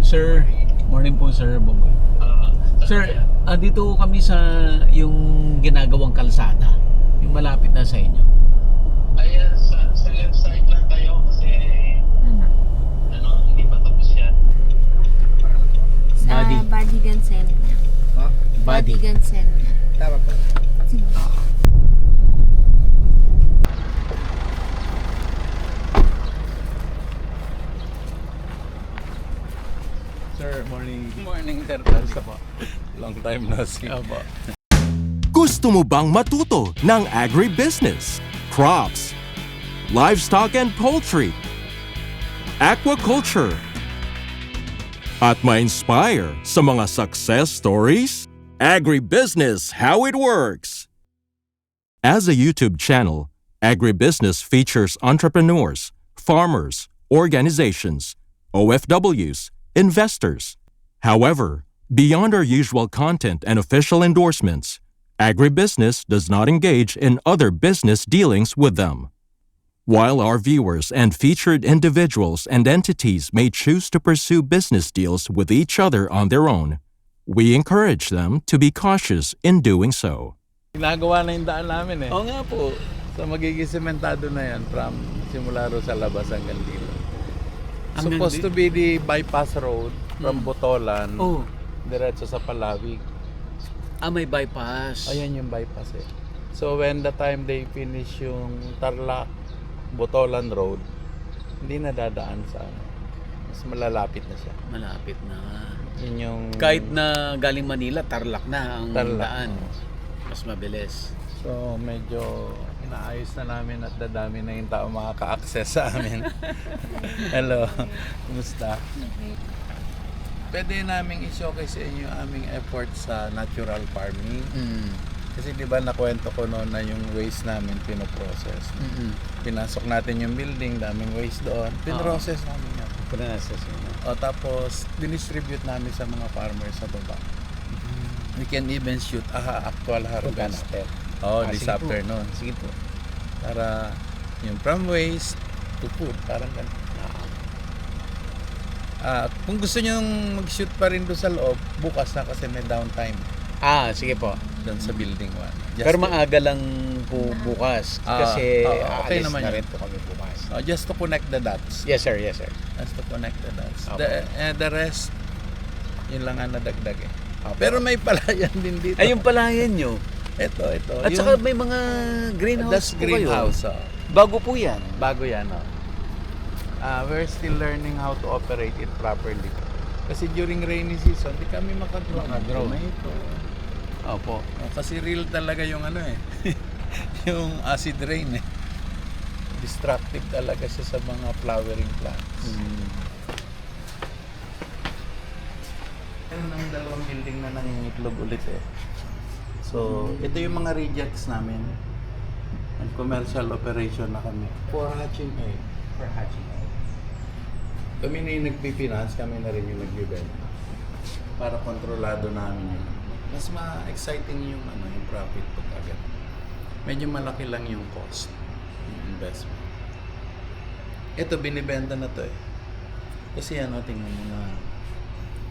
Sir, morning po sir. Sir, dito kami sa yung ginagawang kalsada. Yung malapit na sa inyo. Ayan, sa left side lang tayo kasi hindi pa tapos yan. Body. Body Gansen. Ha? Body. Gansen. Tama po. Sir, morning. Morning, sir. Basta po. Long time no see. Opo. Gusto mo bang matuto ng agribusiness, crops, livestock and poultry, aquaculture, at ma-inspire sa mga success stories? Agribusiness How It Works! As a YouTube channel, Agribusiness features entrepreneurs, farmers, organizations, OFWs, investors. However, beyond our usual content and official endorsements, Agribusiness does not engage in other business dealings with them. While our viewers and featured individuals and entities may choose to pursue business deals with each other on their own, we encourage them to be cautious in doing so. Ginagawa na yung daan namin eh. Oo nga po. So magiging sementado na yan from simula ro sa labas hanggang dito. Hanggang Supposed to be the bypass road from Botolan, Oh, diretso sa Palawig. may bypass. Ayan yung bypass eh. So when the time they finish yung Tarlac, Botolan Road, hindi na dadaan sa mas malalapit na siya. Malapit na. Yun yung Kahit na galing Manila, Tarlac na ang Tarlac, daan. oo. Mas mabilis. So medyo inaayos na namin at dadami na yung tao makaka-access sa amin. Hello, kumusta? Pwede naming i-showcase sa inyo ang aming effort sa natural farming. Kasi di ba nakwento ko noon na yung waste namin pinoprocess. Pinasok natin yung building, daming waste doon. Pinrocess namin yan. Process yun. O tapos, dinistribute namin sa mga farmers sa baba. We can even shoot actual harvest. This sige po. afternoon. Sige po. Para yung from waste to food, parang ganun. Kung gusto nyo mag-shoot pa rin doon sa loob, bukas na kasi may downtime Sige po. doon sa building 1. Pero maaga lang po bukas kasi okay aalis naman na yun. rin po kami bukas. Just to connect the dots. Yes sir, yes sir. Just to connect the dots. Opo. The rest, yun lang ang nadagdag eh. Pero may palayan din dito. Ay, yung palayan nyo. Ito. At Yung- saka may mga greenhouse that's po greenhouse. kayo. Bago po yan. Bago yan. We're still learning how to operate it properly. Kasi during rainy season, di kami makadraw. Ito. Opo. Kasi real talaga yung yung acid rain eh. Destructive talaga siya sa mga flowering plants. Yan ang dalawang building na nangingitlog ulit eh. So, ito yung mga rejects namin. And commercial operation na kami. For hatching egg. Kami na yung nagpipinance, kami na rin yung nagbibenta. Para kontrolado namin yun. Mas ma-exciting yung yung profit pag agad. Medyo malaki lang yung cost, yung investment. Ito, binibenta na to eh. Kasi tingnan mo na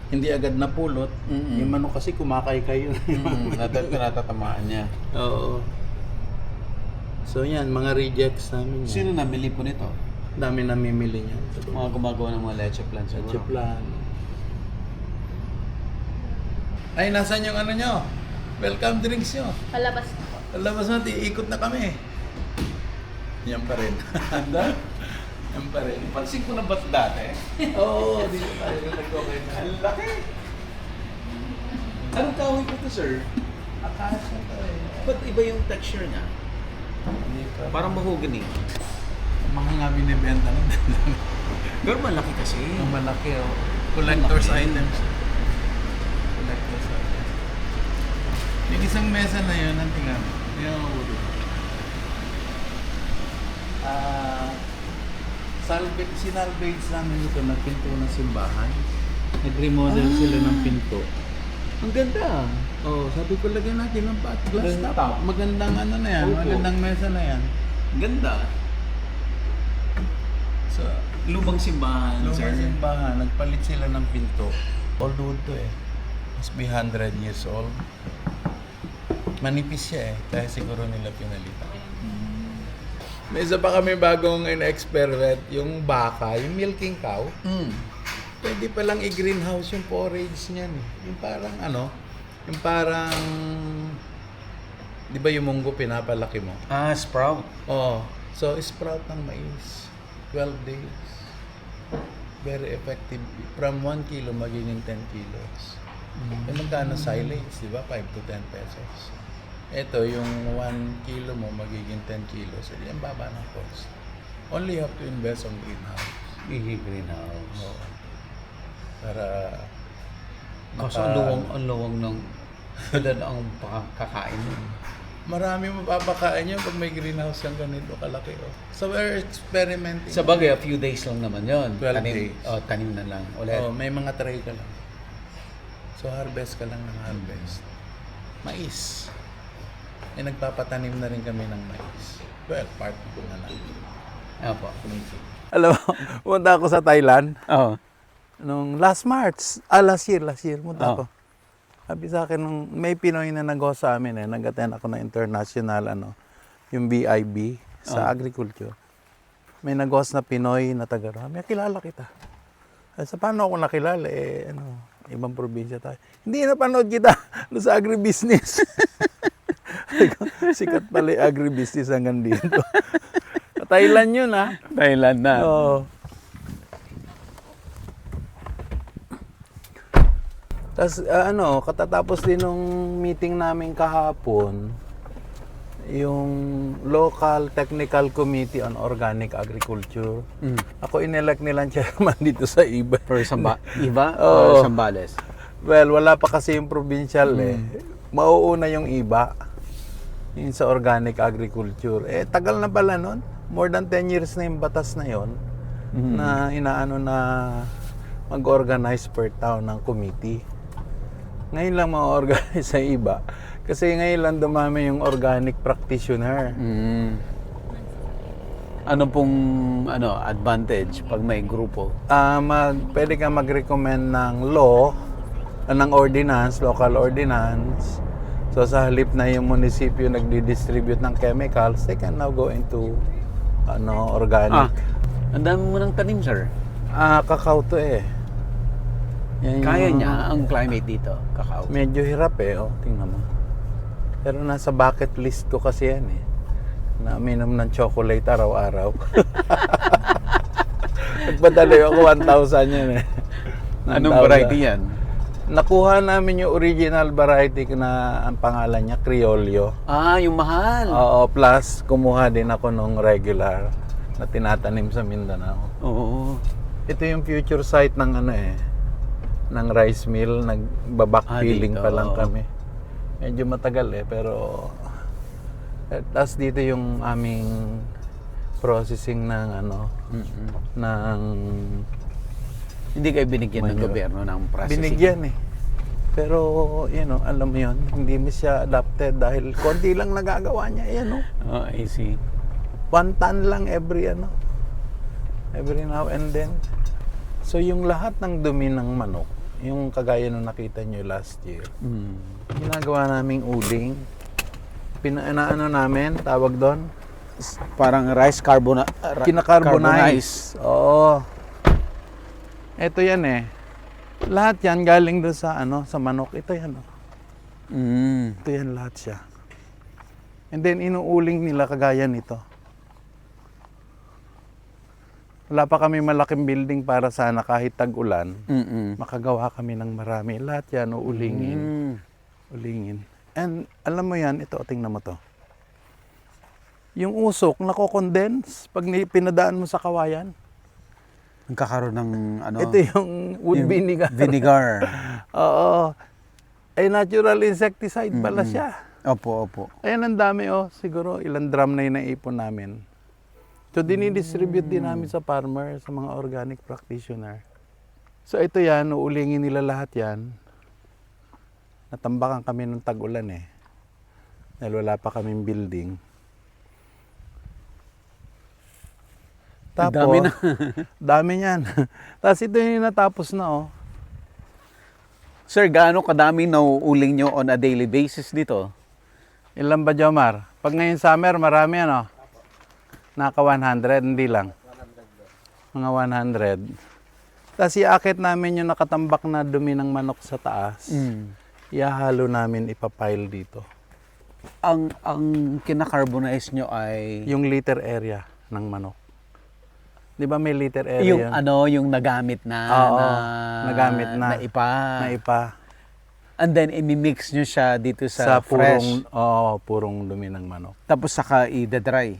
hindi agad napulot. Yung manok kasi kumakay-kayo. Natatamaan niya. Oo. So yan, mga rejects namin yan. Sino namili po nito? Dami namimili niyan. Mga gumagawa ng mga leche plants. Leche plan. Ay, nasan yung nyo? Welcome drinks nyo. Palabas na po. Labas natin, ikot na kami. Yan pa rin. Handa? Yan pa rin. Pansin ko na ba't dati? Oo, dito tayo nag-okay na. Ang laki. Anong kahoy ko to, sir? Akasya to eh. Ba't iba yung texture niya? Hindi pa. Parang mahogany. Mga nga binibenta na. Pero malaki kasi. Ang malaki oh. Collector's Malaki. items. Collector's items. Yung isang mesa na yun, ang tingnan. Yung mga ulo. Sinalvage namin ito na pinto ng simbahan. Nag-remodel sila ng pinto. Ang ganda. Sabi ko lagyan natin ng glass Glass top. top. Magandang na yan. Opo. Magandang mesa na yan. Ganda. So So, Lumang simbahan, sir. lumang simbahan, nagpalit sila ng pinto. Old wood to eh. Must be 100 years old. Manipis siya eh, kaya siguro nila pinalitan. May isa pa kami bagong in-experiment, yung baka, yung milking cow. Mm. Pwede palang i-greenhouse yung forage niyan. Yung parang ano, yung parang, di ba yung munggo pinapalaki mo? Ah, sprout. Oo. So, sprout ng mais. 12 days. Very effective. From 1 kilo, magiging 10 kilos. Eh, magkano silage, di ba? 5 to 10 pesos. Ito, yung 1 kilo mo, magiging 10 kilos. Hindi, ang baba ng cost. Only have to invest on greenhouse. I-greenhouse. Oo. Para Kaso ang luwang ng ilan ang kakain nun. marami mapapakain yun pag may greenhouse kang ganito kalaki. Oh. So we're experimenting. Sa bagay, a few days lang naman yun. 12 tanim, days. Oh, tanim na lang. Ulit. Oh, may mga tray ka lang. So harvest ka lang ng harvest. Mais. Eh nagpapatanim na rin kami ng mais. Well, part ko na lang. Opo. Alam mo, punta ako sa Thailand Oo. nung last year punta ako. Sabi sa akin, nung may Pinoy na nag-host sa amin nag-attend ako ng international, yung BIB sa agriculture. May nag-host na Pinoy na taga-Rami. Kilala kita. Sa paano ako nakilala? Ibang probinsya tayo. Hindi napanood kita doon sa agribusiness. Sikat pala yung agribusiness hanggang dito. Thailand yun, ha? Thailand na. Oo. Tapos katatapos din nung meeting namin kahapon, yung Local Technical Committee on Organic Agriculture. Ako inelect nilang chairman dito sa IBA. For iba Oo. or Sambales? Well, wala pa kasi yung provincial Mauuna yung IBA. Yung sa organic agriculture. Tagal na pala nun. More than 10 years na yung batas na yon na inaano na mag-organize per town ng committee. Ngayon lang ma-organize sa iba. Kasi ngayon lang dumami yung organic practitioner. Ano pong advantage pag may grupo? Pwede ka mag-recommend ng law, ng ordinance, local ordinance. So sa halip na yung munisipyo nagdi-distribute ng chemicals, they can now go into organic. Ang dami mo ng tanim, sir. Kakao to eh. Yan Kaya yung- niya ang climate dito, kakao. Medyo hirap tingnan mo. Pero nasa bucket list ko kasi yan na minom ng chocolate araw-araw. Nagpadali ako 1,000 yan Anong 1,000. variety yan? Nakuha namin yung original variety na ang pangalan niya, Criollo. Yung mahal. Oo, plus kumuha din ako nung regular na tinatanim sa Mindanao. Oo. Ito yung future site ng ng rice mill. Nagbabackfilling dito, pa lang oo. kami. Medyo matagal pero tapos dito yung aming processing ng ng Hindi kayo binigyan ng Manure. gobyerno ng processing? binigyan Pero alam mo yun, hindi mo siya adapted dahil konti lang nagagawa niya. I see. 1 ton lang every now and then. So yung lahat ng dumi ng manok, yung kagaya nung nakita nyo last year, ginagawa naming uling. Namin, tawag doon, Parang rice kinakarbonize. Oo. Ito yan Lahat yan galing doon sa sa manok. Ito yan Ito yan lahat siya. And then inuuling nila kagaya nito. Wala pa kami malaking building para sana kahit tag-ulan, makagawa kami ng marami. Lahat yan uulingin. Ulingin. And alam mo yan, ito, tingnan mo to. Yung usok, nako-condense pag pinadaan mo sa kawayan. Nagkakaroon ng Ito yung wood vinegar. Vinegar. Oo. Ay natural insecticide pala siya. Opo. Ayan ang dami siguro ilang drum na yung naipon namin. So dinidistribute din namin sa farmer, sa mga organic practitioner. So ito yan, uulingin nila lahat yan. Natambakan kami ng tag-ulan dahil wala pa kaming building. Tapos, Dami na. dami niyan. Tapos ito yung natapos na, oh. Sir, gaano kadami nauuling nyo on a daily basis dito? Ilan ba, Jomar? Pag ngayon summer, marami ano? Naka 100, hindi lang. Mga 100. Tapos iakit namin yung nakatambak na dumi ng manok sa taas. Ihahalo namin, ipapile dito. Ang kinakarbonize nyo ay Yung litter area ng manok. Di ba may litter area yung yun? yung nagamit na Oo, nagamit na. na ipa. Na ipa. And then imimix nyo siya dito sa, fresh. Purong dumi ng manok. Tapos saka i-dry.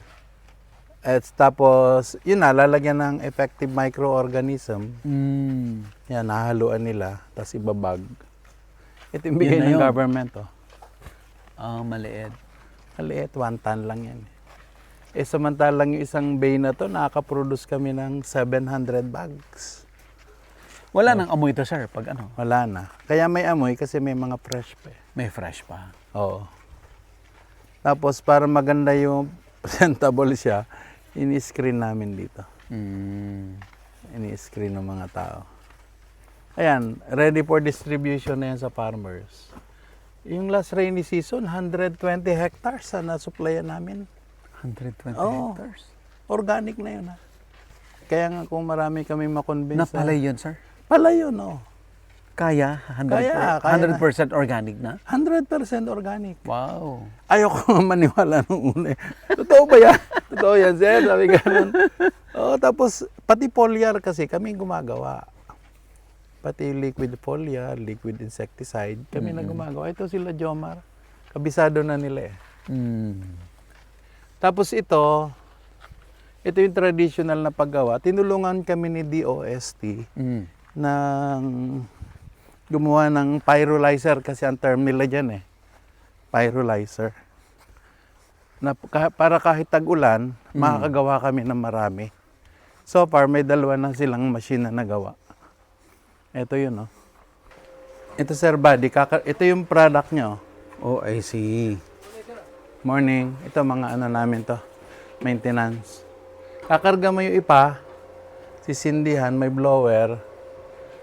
Tapos, yun na, lalagyan ng effective microorganism. Mm. Yan, nahaluan nila, tapos ibabag. Ito yung bigay Yun na ng yun. government, oh. Maliit. Maliit, 1 ton lang yan. Samantalang yung isang bay na to, nakaka-produce kami ng 700 bags. Wala nang amoy to, sir, pag ano. Wala na. Kaya may amoy kasi may mga fresh pa. May fresh pa. Oo. Tapos para maganda yung presentable siya, ini-screen namin dito. Mm. Ini-screen ng mga tao. Ayan, ready for distribution na yan sa farmers. Yung last rainy season, 120 hectares na supplyan namin. 120 Oo. hectares. Organic na yun, ha. Kaya nga kung marami kami makonvince Napalay yun, sir? Palay yun, oh. Kaya? 100%, Kaya 100% organic na? 100% organic. Wow. Ayoko nga maniwala nung una. Totoo ba yan? Totoo yan, sir. Sabi ganun. Oh, tapos, pati foliar kasi kami gumagawa. Pati liquid foliar, liquid insecticide, kami na gumagawa. Ito sila Jomar. Kabisado na nila eh. Mm. Tapos ito yung traditional na paggawa. Tinulungan kami ni DOST Mm. ng gumawa ng pyrolyzer kasi ang term nila dyan eh. Pyrolyzer. Na, para kahit tag-ulan, makakagawa kami ng marami. So far, may 2 na silang machine na nagawa. Ito yun, oh. Ito, Sir Buddy, ito yung product nyo. Oh, I see. Morning. Ito mga ano namin to. Maintenance. Kakarga mo yung ipa, sisindihan, may blower.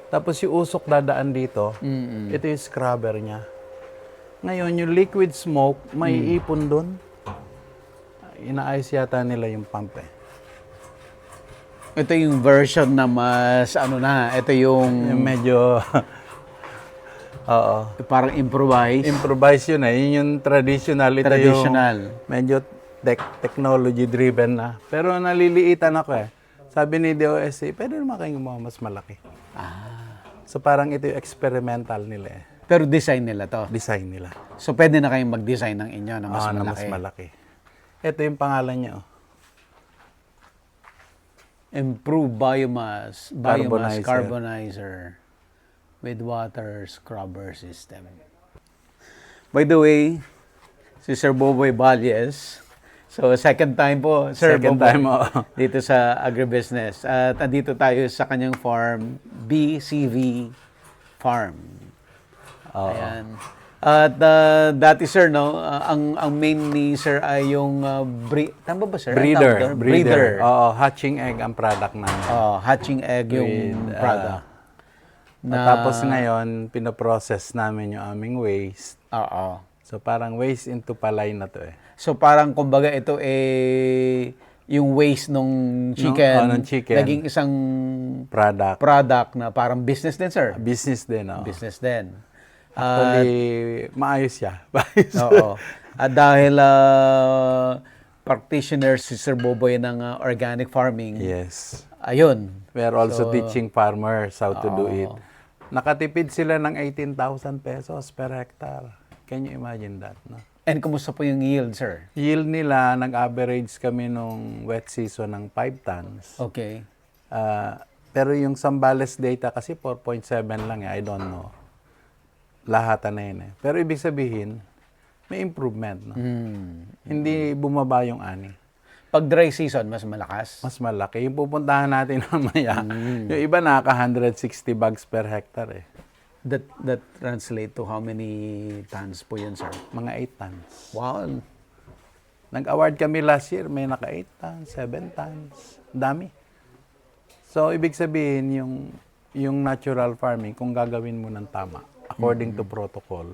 Tapos yung usok dadaan dito. Mm-mm. Ito yung scrubber niya. Ngayon, yung liquid smoke, may ipon dun. Inaayos yata nila yung pump eh. Ito yung version na mas ito yung Yung medyo... Oo. parang improvise. Improvise yun eh. Yun yung traditional. Ito Traditional. yung medyo technology driven na. Pero naliliitan ako eh. Sabi ni DOST, pwede naman kayong gumawa mas malaki. So parang ito yung experimental nila eh. Pero design nila to. Design nila. So pwede na kayong mag-design ng inyo na mas Na malaki. mas malaki. Ito yung pangalan niya. Oh. Improve biomass Carbonizer. carbonizer with water scrubber system. By the way, si Sir Boboy Valles. So second time po, Sir Second Boboy, time, oo. dito sa agribusiness. At andito tayo sa kanyang farm, BCV Farm. Ayan. At dati sir, no, ang main ni sir ay yung tama ba sir? Ang tawag doon? Breeder. Oo, hatching egg ang product namin. Hatching egg yung With, product. Tapos ngayon, pinoprocess namin yung aming waste. Oo. So parang waste into palay na to eh. So parang kumbaga ito yung waste nung chicken, ng chicken. naging isang Product. na parang business din sir. Business din, oh. Business din. Actually, maayos siya. Maayos. Oo. At dahil practitioner si Sir Boboy ng organic farming, Yes. ayun. We are also So, teaching farmers how to do it. Nakatipid sila ng 18,000 pesos per hectare. Can you imagine that? No? And kumusta po yung yield, sir? Yield nila, nag-average kami nung wet season ng 5 tons. Okay. Pero yung Zambales data kasi 4.7 lang eh. I don't know. Lahatan na yun eh. Pero ibig sabihin, may improvement. No? Hindi bumaba yung ani. Pag dry season, mas malakas? Mas malaki. Yung pupuntahan natin mamaya, yung iba nakaka 160 bags per hectare eh. That translate to how many tons po yun, sir? Mga 8 tons. Wow. Nag-award kami last year, may naka 8 tons, 7 tons. Dami. So, ibig sabihin, yung natural farming, kung gagawin mo ng tama, according to protocol.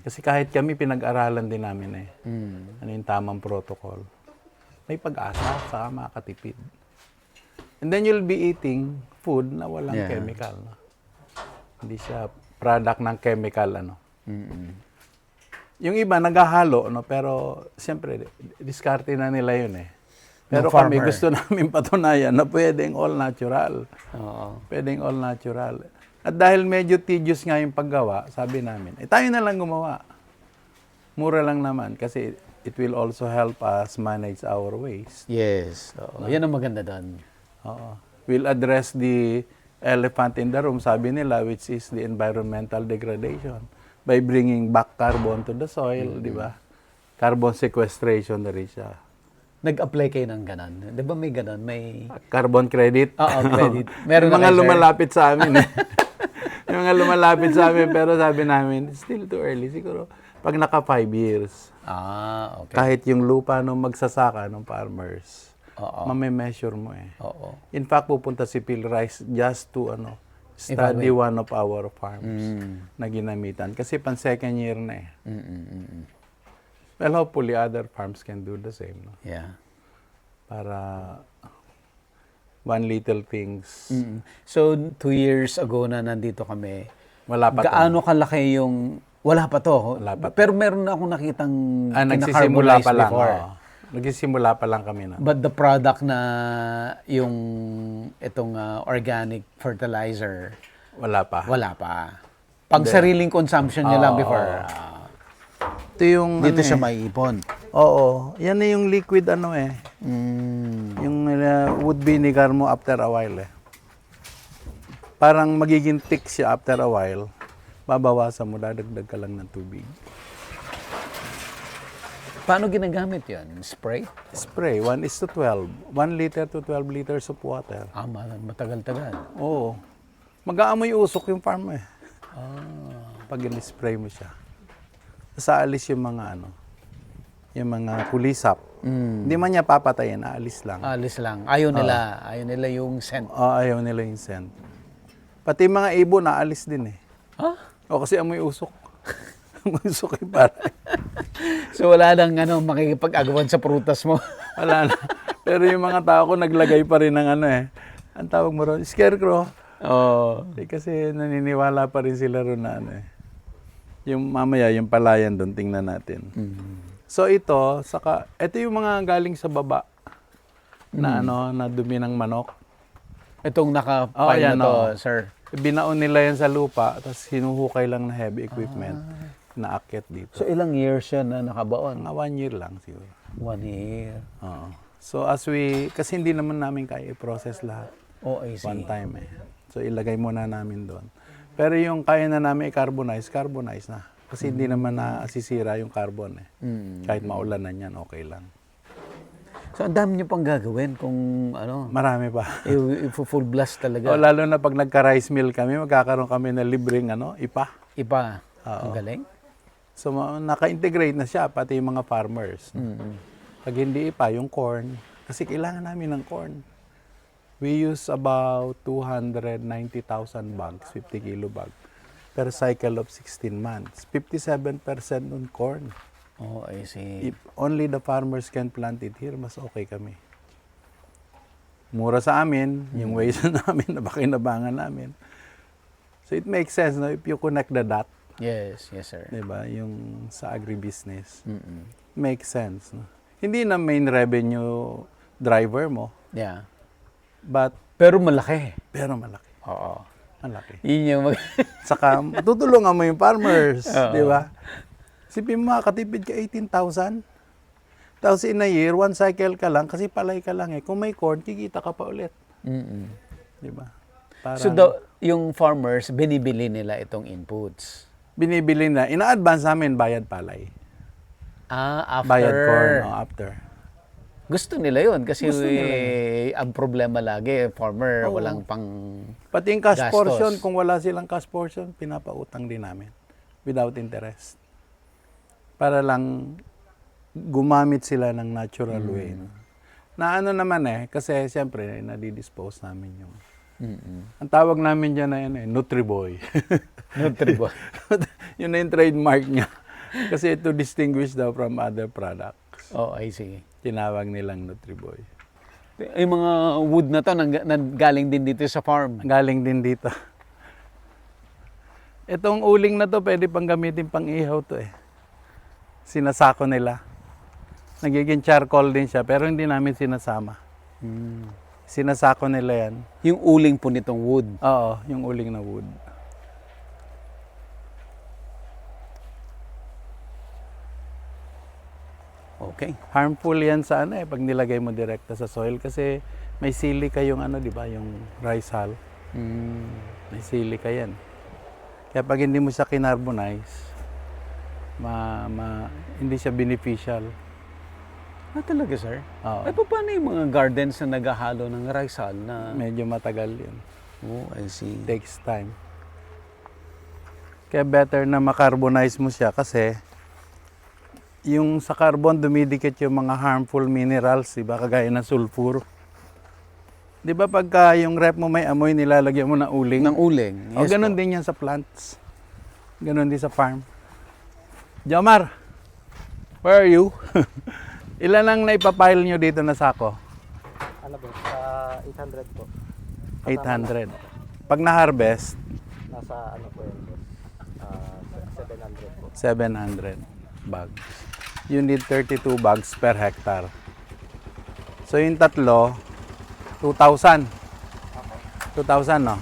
Kasi kahit kami, pinag-aralan din namin ano yung tamang protocol. May pag-asa, saka makakatipid. And then you'll be eating food na walang chemical. No? Hindi siya product ng chemical. Yung iba, naghahalo, no? Pero siyempre, diskarte na nila yun Pero kami, gusto namin patunayan na pwedeng all natural. Pwedeng all natural. At dahil medyo tedious nga yung paggawa, sabi namin, tayo na lang gumawa. Mura lang naman kasi it will also help us manage our waste. Yes. Yan ang maganda doon. We'll address the elephant in the room, sabi nila, which is the environmental degradation by bringing back carbon to the soil, di ba? Carbon sequestration na rin siya. Nag-apply kayo ng ganon. Di ba may ganon? May... Carbon credit? Oo, credit. Meron yung na mga kayo, sir? lumalapit sa amin yung mga lumalapit sa amin, pero sabi namin, still too early. Siguro, pag naka 5 years, okay. kahit yung lupa nung magsasaka ng farmers, mame-measure mo In fact, pupunta si Phil Rice just to study one of our farms na ginamitan. Kasi pan second year na Well, hopefully other farms can do the same. No? Yeah. Para one little things. So, 2 years ago na nandito kami. Wala pa Gaano kalaki yung... Wala pa to. Wala pa to. Pero meron na akong nakitang nagsisimula kina-carbonize pa lang. before. Nagsisimula pa lang kami na. But the product na yung itong organic fertilizer, Wala pa. wala pa. Pag sariling consumption nyo lang before. Ito yung Dito siya maiipon. Oo. Yan na yung liquid Yung wood vinegar mo after a while Parang magiging thick siya after a while. Babawasan mo, dadagdag ka lang ng tubig. Paano ginagamit yan? Spray? Spray, 1:12. 1 liter to 12 liters of water. Matagal-tagal. Oo. Mag-aamoy usok yung farm Pag in-spray mo siya. Saalis yung mga yung mga kulisap. Hindi man niya papatayin, aalis lang. Alis lang. Ayaw nila yung scent. Ayaw nila yung scent. Pati mga ibon, naalis din kasi amoy usok. Amoy usok yung parang. So wala nang makikipag-agawan sa prutas mo. Wala na. Pero yung mga tao ko naglagay pa rin ng ang tawag mo ron, scarecrow. Kasi naniniwala pa rin sila ron na yung mamaya, yung palayan doon, tingnan natin. So ito yung mga galing sa baba na na dumi ng manok. Itong naka-pile na to, sir. Binaon nila yan sa lupa, tapos hinuhukay lang na heavy equipment na aakyat dito. So ilang years siya na nakabaon? Mga 1 year lang siguro. 1 year. So kasi hindi naman namin kaya i-process lahat. I see. One time So ilagay muna namin doon. Pero yung kaya na namin i-carbonize na. Kasi hindi naman nasisira yung carbon Kahit maulanan yan, okay lang. So ang dami niyo pang gagawin kung Marami pa. full blast talaga. Lalo na pag nagka-rice mill kami, magkakaroon kami ng libreng ipa. Iba. Ang galing. So naka-integrate na siya, pati yung mga farmers. Pag hindi ipa, yung corn. Kasi kailangan namin ng corn. We use about 290,000 bags, 50 kilo bag, per cycle of 16 months. 57% on corn. I see. If only the farmers can plant it here, mas okay kami. Mura sa amin, yung ways namin, napakinabangan namin. So it makes sense, no? If you connect the dot. Yes, sir. Diba? Yung sa agribusiness. Makes sense, no? Hindi na main revenue driver mo. Yeah. Pero malaki. malaki. Oo. Malaki. Yun yung Saka tutulungan mo yung farmers, di ba? Sipin mo, makakatipid ka 18,000. Tapos in a year, one cycle ka lang, kasi palay ka lang Kung may corn, kikita ka pa ulit. Di ba? So yung farmers, binibili nila itong inputs? Binibili na. Ina-advance namin, bayad palay. After. Bayad corn, after. Gusto nila yun kasi Gusto nila ang problema lagi, farmer, walang pang Pati yung cash gastos. portion, kung wala silang cash portion, pinapautang din namin. Without interest. Para lang gumamit sila ng natural way. No? Na naman kasi siyempre, nadidispose namin yung Ang tawag namin dyan na yan Nutriboy. Nutriboy. Yun na yung trademark niya. Kasi to distinguish daw from other products. Oh, I see. Tinawag nilang Nutriboy. Yung mga wood na to, galing din dito sa farm. Galing din dito. Itong uling na to, pwede pang gamitin pang ihaw to eh. Sinasako nila. Nagiging charcoal din siya, pero hindi namin sinasama. Sinasako nila yan. Yung uling po nitong wood. Oo, yung uling na wood. Okay. Harmful yan sa ano eh, pag nilagay mo direkta sa soil kasi may silica yung ano, di ba, yung rice hull. May silica yan. Kaya pag hindi mo siya kinarbonize, hindi siya beneficial. Ah, talaga, sir? Oo. Ay, paano yung mga gardens na naghahalo ng rice hull na... Medyo matagal yun. Oh, I see. Takes time. Kaya better na makarbonize mo siya kasi yung sa carbon dumidikit yung mga harmful minerals, diba? Kagaya ng sulfur. Di ba pagka yung rep mo may amoy, nilalagyan mo ng uling? Ng uling. O Yes ganun po. din yan sa plants. Ganun din sa farm. Jomar, where are you? Ilan ang naipapile nyo dito na sako? Ano ba? 800 po. 800. Pag na-harvest, Nasa ano po yun? 700 po. 700 bags. You need 32 bags per hectare. So yung tatlo, 2,000. 2,000, no?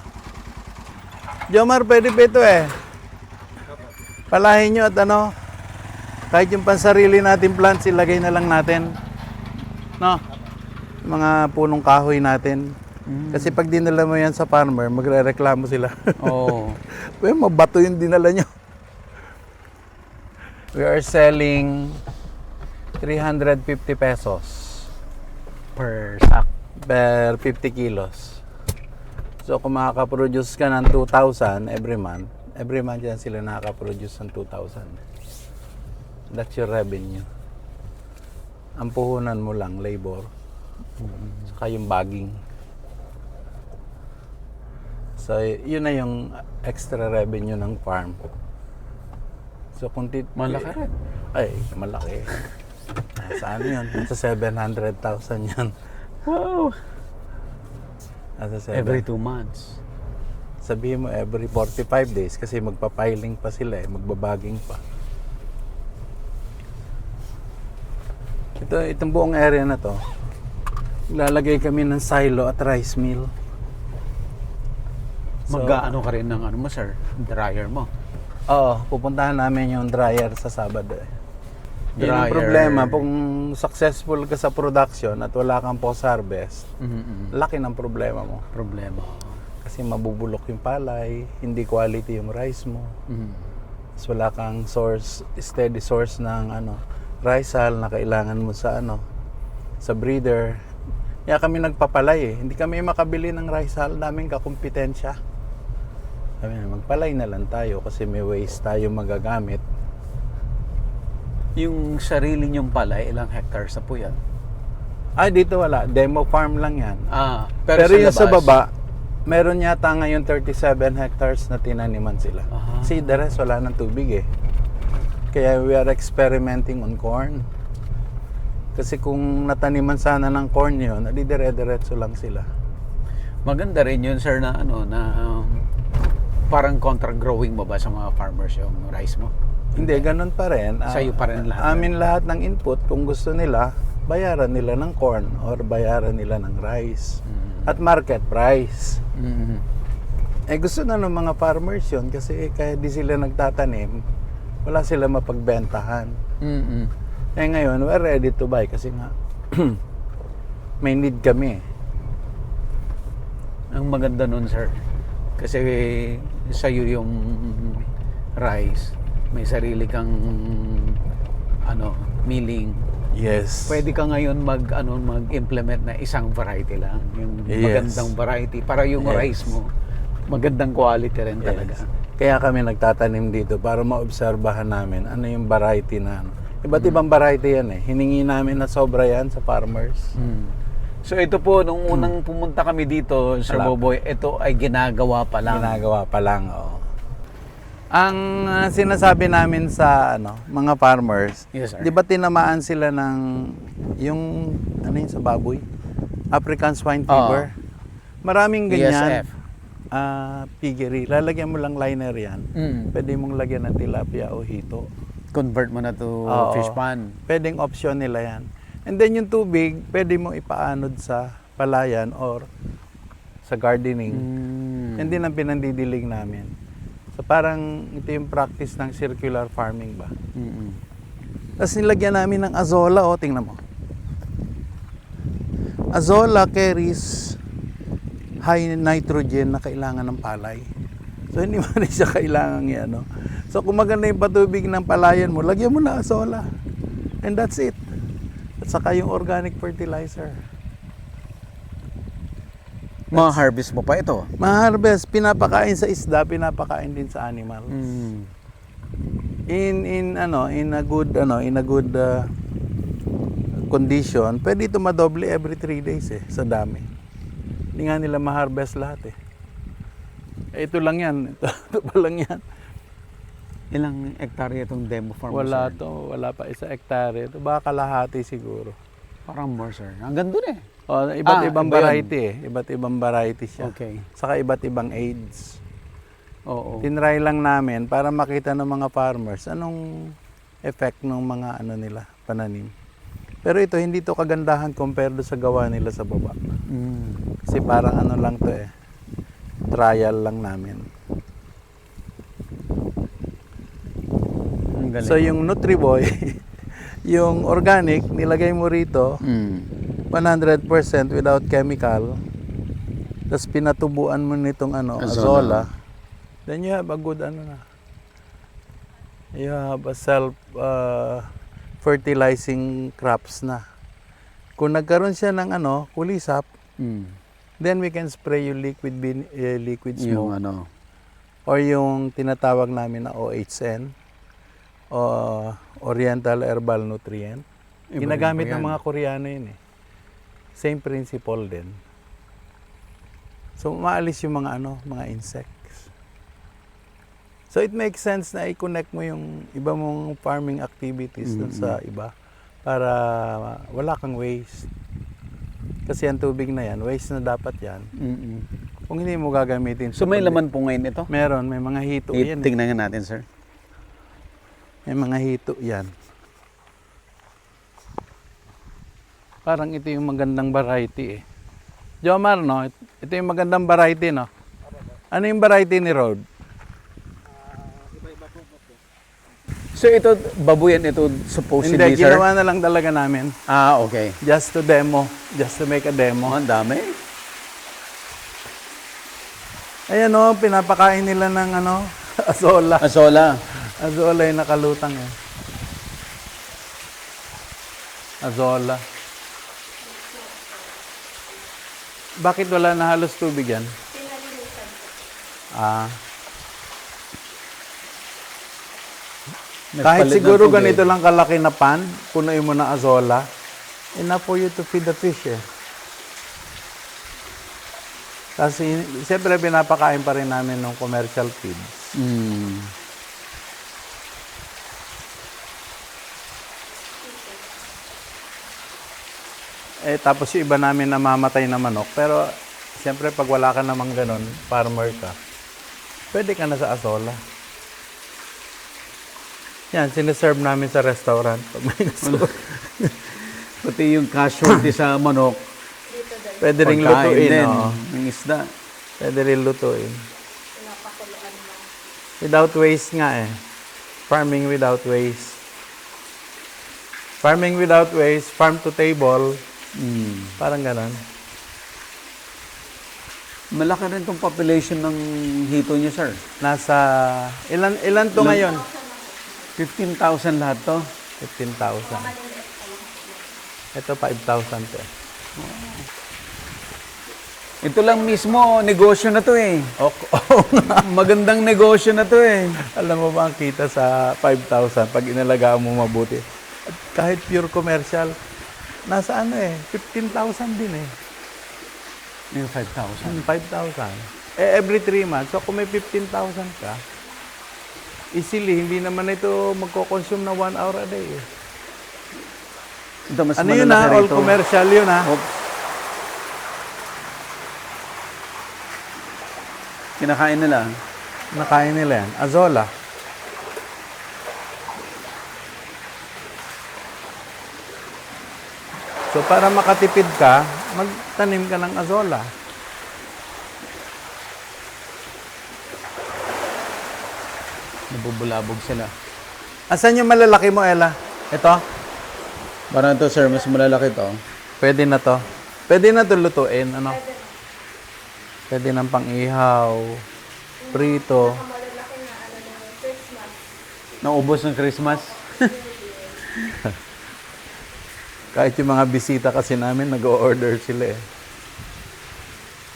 Jomar, pwede ba ito eh? Palahin nyo at ano, kahit yung pansarili natin plants, ilagay na lang natin. No? Mga punong kahoy natin. Kasi pag dinala mo yan sa farmer, magre-reklamo sila. Oh. Well, mabato yung dinala nyo. We are selling 350 pesos Per sack. per 50 kilos. So kung makaka-produce ka ng 2,000 every month yan sila nakaka-produce ng 2,000. That's your revenue. Ang puhunan mo lang, labor. Saka yung bagging. So yun na yung extra revenue ng farm. So kung Malaki rin. Ay, malaki. Saan yun? Sa 700,000 yan. Wow. Nasa Every 2 months. Sabihin mo every 45 days kasi magpapiling pa sila eh, magbabaging pa. Itong buong area na to, lalagay kami ng silo at rice mill. So, Mag-ano ka rin ng ano mo, sir? Dryer mo. Oo, pupuntahan namin yung dryer sa Sabado eh. Yun ang Dryer. problema, kung successful ka sa production at wala kang post-harvest, laki ng problema mo. Problema. Kasi mabubulok yung palay, hindi quality yung rice mo. Tapos wala kang steady source ng rice hull na kailangan mo sa sa breeder. Kaya kami nagpapalay eh. Hindi kami makabili ng rice hull, naming kakumpetensya. Sabi na, magpalay na lang tayo kasi may waste tayo magagamit. Yung sarili nyong palay, ilang hectares na po yan? Dito wala. Demo farm lang yan. Pero yung sa labas, baba, meron yata ngayon 37 hectares na tinaniman sila. Aha. Kasi the rest wala ng tubig eh. Kaya we are experimenting on corn. Kasi kung nataniman sana ng corn yun, adi dire-diretso lang sila. Maganda rin yun, sir, na parang contract growing mo ba sa mga farmers yung rice mo? Hindi, ganun pa rin. Sa'yo pa rin lahat. Amin lahat ng input. Kung gusto nila, bayaran nila ng corn or bayaran nila ng rice. At market price. Gusto na ng mga farmers yun kasi kaya di sila nagtatanim, wala sila mapagbentahan. Ngayon, we're ready to buy kasi nga may need kami. Ang maganda nun, sir, kasi sa'yo yung rice, may sarili kang milling. Yes. Pwede ka ngayon mag-implement na isang variety lang, yung Yes. magandang variety para yung Yes. rice mo magandang quality rin talaga. Yes. Kaya kami nagtatanim dito para maobserbahan namin ano yung variety na Iba't ibang variety yan eh. Hiningi namin na sobra yan sa farmers. So ito po, nung unang pumunta kami dito, Sir Wala pa. Boboy, ito ay ginagawa pa lang. Ginagawa pa lang, oo. Ang sinasabi namin sa mga farmers, Yes, sir. 'di ba tinamaan sila ng yung sa baboy? African swine fever. Maraming ganyan. ESF. Piggery. Lalagyan mo lang liner 'yan. Mm. Pwede mong lagyan ng tilapia o hito. Convert mo na to Oo. fish pond. Pwedeng option nila 'yan. And then yung tubig, pwede mo ipaanod sa palayan or sa gardening. Mm. Hindi ang pinandidilig namin. So parang ito yung practice ng circular farming ba. Mm-mm. Tapos nilagyan namin ng azola, tingnan mo. Azola carries high nitrogen na kailangan ng palay. So hindi mo rin siya kailangan yan. So kung maganda yung patubig ng palayan mo, lagyan mo na azola. And that's it. At saka yung organic fertilizer. Ma-harvest mo pa ito. Ma-harvest, pinapakain sa isda, pinapakain din sa animals. Mm. In a good condition, pwede ito madoble every 3 days sa dami. Hindi nga nila ma-harvest lahat ito lang yan, ito pa lang yan. Ilang hektarya itong demo farm? Wala sir? wala pa 1 hektare. Ito baka kalahati siguro. Parang more, sir. Hanggang dun eh. Iba't ibang iba yun. variety Iba't ibang variety siya. Okay. Saka iba't ibang age. Oo. Tinry lang namin para makita ng mga farmers anong effect ng mga nila, pananim. Pero ito, hindi to kagandahan compared sa gawa nila sa baba. Mm. Kasi parang lang to trial lang namin. Ang galing. So yung Nutriboy, yung organic, nilagay mo rito, Mm. 100% without chemical. Tapos pinatubuan mo nitong azola. Then you have a good you have a self fertilizing crops na. Kung nagkaroon siya ng kulisap, Mm. then we can spray yung liquid Yung smoke or yung tinatawag namin na OHN o Oriental Herbal Nutrient. Iba Ginagamit rin po ng yan. mga Koreano yun Same principle din. So maalis yung mga insects. So it makes sense na i-connect mo yung iba mong farming activities dun sa iba para wala kang waste. Kasi ang tubig na yan, waste na dapat yan. Mm-mm. Kung hindi mo gagamitin. So may laman po ngayon ito? Meron, may mga hito yan. Tingnan nga natin, sir. May mga hito yan. Parang ito yung magandang variety Jomar, no? Ito yung magandang variety, no? Ano yung variety ni Rod? So ito, babuyan ito supposedly, Hindi, sir? ginawa na lang talaga namin. Okay. Just to demo. Just to make a demo. Ang dami. Ayan, no? Pinapakain nila ng azola. Asola. Azola yung nakalutang Azola. Bakit wala na halos tubig yan? Kahit Nagpalit ng siguro tubig. ganito lang kalaki na pan, punuin mo ng azola, enough for you to feed the fish Kasi siyempre pinapakain pa rin namin ng commercial feeds. Mm. Tapos yung iba namin namamatay na manok. Pero siyempre pag wala ka namang ganun, farmer ka, pwede ka na sa azola. Yan, siniserve namin sa restaurant. Pag may gusto. Pati yung casualty sa manok. Pwede rin pagkain lutuin. din, Oo. ng isda. Pwede rin lutuin. Without waste nga Farming without waste. Farming without waste, farm to table. Parang ganon. Malaki rin itong population ng hito niyo, sir. Nasa, ilan to ngayon? 15,000 lahat to. 15,000. Ito 5,000 to Ito lang mismo, negosyo na to Magandang negosyo na to Alam mo ba ang kita sa 5,000 pag inalagaan mo mabuti? At kahit pure commercial, nasa ano eh, 15,000 din eh. Yung 5,000. 5,000. Every 3 months. So, kung may 15,000 ka, easily, hindi naman ito magko-consume na 1 hour a day eh. Ito, mas Ano yun malalaki all rito. commercial yun Oops. Kinakain nila. Nakain nila yan. Azola. So, para makatipid ka, magtanim ka ng azola. Nabubulabog sila. Asan yung malalaki mo, Ella? Ito? Parang ito, sir, mas malalaki to. Pwede na to. Pwede na to lutuin, ano? Pwede ng pang-ihaw, prito. Naubos ng Christmas. Kahit yung mga bisita kasi namin, nag-o-order sila eh.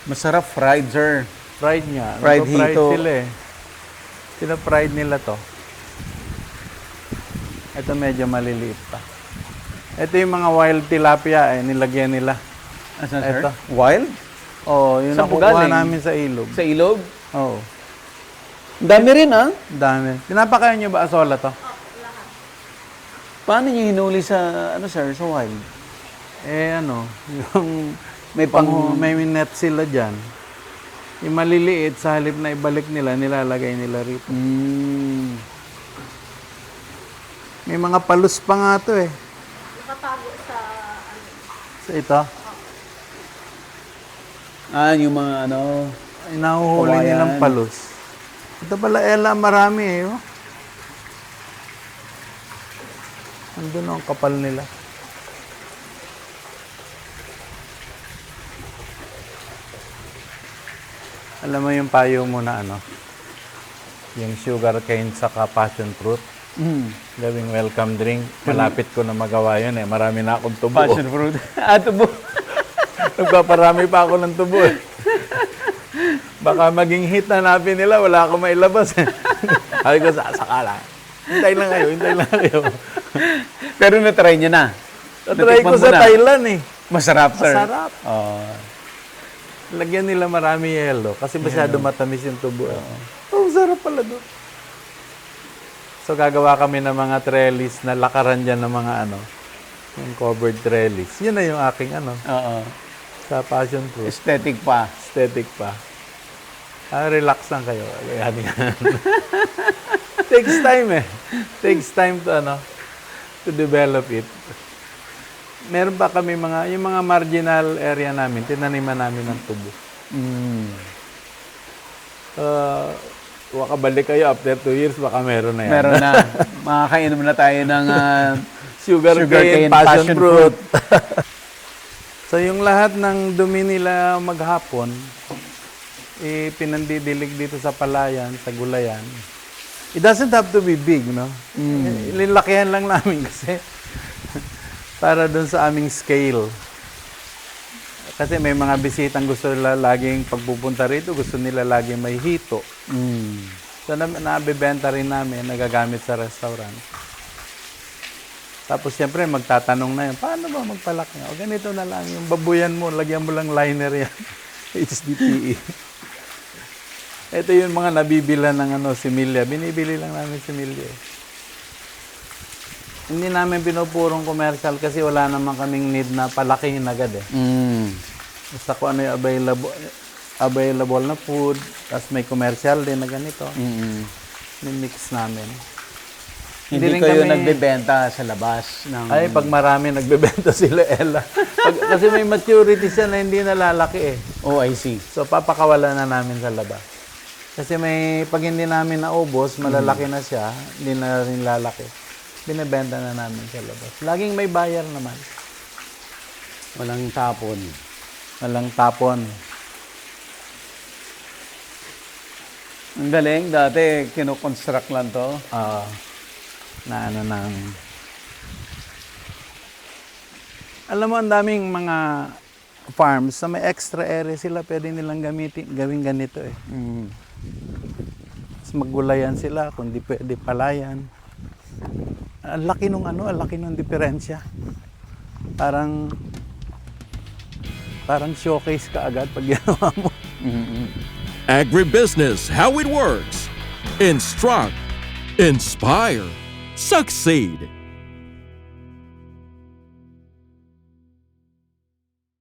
Masarap fried, sir. Fried nga. Fried Nagpa-fried hito. sila eh. Pina-fried nila to. Ito medyo maliliit pa. Ito yung mga wild tilapia eh, nilagyan nila. Asan, sir? Ito. Wild? Oh, yun Saan ang po kukuha galing? namin sa ilog. Sa ilog? Oo. Dami rin, ah. Dami. Pinapakain nyo ba asola to? Paano niyo hinuli sa, ano, sir, sa wild? Eh ano, yung May pang... may net sila dyan. Yung maliliit, sa halip na ibalik nila, nilalagay nila rito. Mm. May mga palus pa nga to eh. Nakatago sa Sa ito, Ah, yung mga, ano... ay nahuhuli Kawayan. nilang palus. Ito pala, Ella, marami eh. Oh. Andun ang kapal nila. Alam mo yung payo mo na ano? Yung sugar cane saka passion fruit. Mm. Gawing welcome drink. Malapit ko na magawa yun eh. Marami na akong tubo. Passion fruit. Ah, tubo. Nagpaparami pa ako ng tubo eh. Baka maging hit na natin nila, wala akong mailabas eh. Sabi ko, saka lang. Hintay lang kayo. Pero na-try niyo na. Natry ko Natikman mo sa na. Thailand eh. Masarap, sir. Masarap. Oh. Lagyan nila marami yelo kasi masyado matamis yung tubo. Oh, sarap pala doon. So gagawa kami ng mga trellis na lakaran dyan ng mga ano, yung covered trellis. Yun na yung aking ano, Oo. sa passion fruit. Aesthetic pa. Aesthetic pa. Relax lang kayo. Yan. Takes time eh. Takes time to ano, to develop it. Meron pa kami yung mga marginal area namin, tinaniman namin ng tubo. Mm. Baka balik kayo after 2 years, baka meron na yan. Meron na. Makakainom na tayo ng sugar cane, passion fruit. So yung lahat ng dumi nila maghapon, pinandidilig dito sa palayan, sa gulayan. It doesn't have to be big, no? Lalakihan lang namin kasi para doon sa aming scale. Kasi may mga bisitang gusto nila laging pagpupunta rito, gusto nila laging may hito. Mm. So nabibenta rin namin, nagagamit sa restaurant. Tapos siyempre magtatanong na yun, paano ba magpalaki? O ganito na lang, yung babuyan mo, lagyan mo lang liner yan. HDPE. Ito yung mga nabibila ng similya. Binibili lang namin similya. Hindi namin pinupurong commercial kasi wala naman kaming need na palakihin agad eh. Mm. Basta kung ano yung available na food, tapos may commercial din na ganito. Mix namin. Hindi rin kayo kami- nagbebenta sa labas ng... Ay, pag marami nagbebenta sila, Ella. Kasi may maturity siya na hindi nalalaki eh. Oh, I see. So, papakawalan na namin sa labas. Kasi pag hindi namin naubos, malalaki na siya, hindi na rin lalaki. Binibenta na namin sa labas. Laging may buyer naman. Walang tapon. Walang tapon. Ang galing. Dati, kinoconstruct lang to. Na ano nang... Alam mo, ang daming mga farms na may extra area sila, pwede nilang gawing ganito eh. Mm. Mas maggulayan sila, kung di pwede palayan. Ang laki nung diferensya. parang showcase ka agad pag ginawa mo. Agribusiness, how it works. Instruct, inspire, succeed.